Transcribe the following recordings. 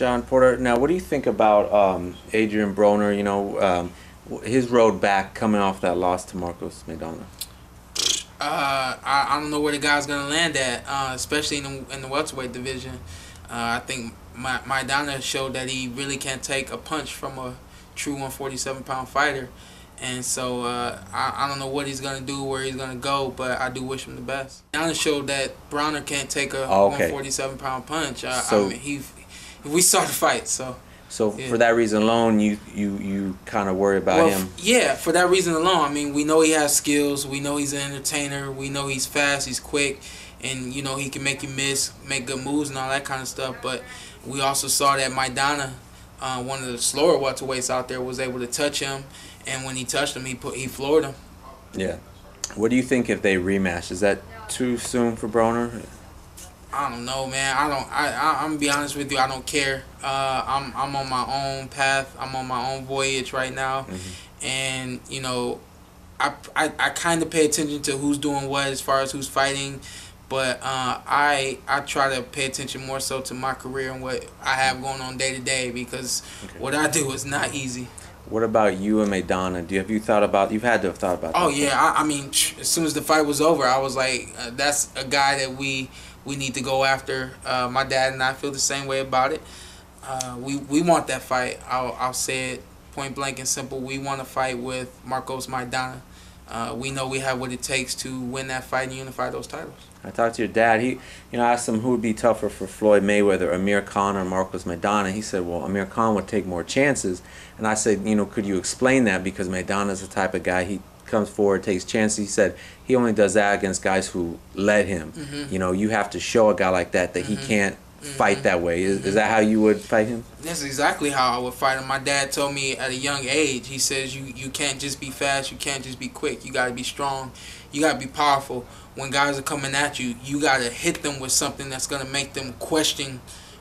Shawn Porter. Now, what do you think about Adrien Broner? His road back coming off that loss to Marcos Maidana. I don't know where the guy's gonna land at, especially in the welterweight division. I think Maidana showed that he really can't take a punch from a true 147-pound fighter, and so I don't know what he's gonna do, where he's gonna go, but I do wish him the best. Maidana showed that Broner can't take a 147-pound punch. I mean, we saw the fight, so. So yeah. For that reason alone, you kind of worry about him. Yeah, for that reason alone. I mean, we know he has skills. We know he's an entertainer. We know he's fast. He's quick, and he can make you miss, make good moves, and all that kind of stuff. But we also saw that Maidana, one of the slower welterweights out there, was able to touch him, and when he touched him, he floored him. Yeah. What do you think if they rematch? Is that too soon for Broner? I don't know, man. I'm gonna be honest with you. I don't care. I'm on my own path. I'm on my own voyage right now, and I kind of pay attention to who's doing what as far as who's fighting, but I try to pay attention more so to my career and what I have going on day to day, because what I do is not easy. What about you and Maidana? You've had to have thought about that. Oh yeah, I mean, as soon as the fight was over, I was like, that's a guy that we need to go after. My dad and I feel the same way about it. We want that fight. I'll say it point blank and simple. We want to fight with Marcos Maidana. We know we have what it takes to win that fight and unify those titles. I talked to your dad. He, asked him who would be tougher for Floyd Mayweather, Amir Khan or Marcos Maidana. He said, well, Amir Khan would take more chances. And I said, could you explain that? Because Maidana's the type of guy, he comes forward, takes chances. He said he only does that against guys who led him. You have to show a guy like that he can't fight that way. Is that how you would fight him? That's exactly how I would fight him. My dad told me at a young age, he says you can't just be fast, you can't just be quick, you got to be strong, you got to be powerful. When guys are coming at you, you got to hit them with something that's going to make them question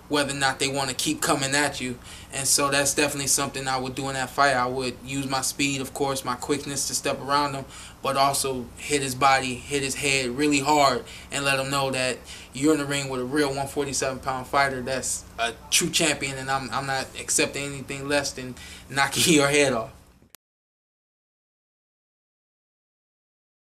whether or not they want to keep coming at you. And so that's definitely something I would do in that fight. I would use my speed, of course, my quickness to step around him, but also hit his body, hit his head really hard, and let him know that you're in the ring with a real 147-pound fighter that's a true champion, and I'm not accepting anything less than knocking your head off.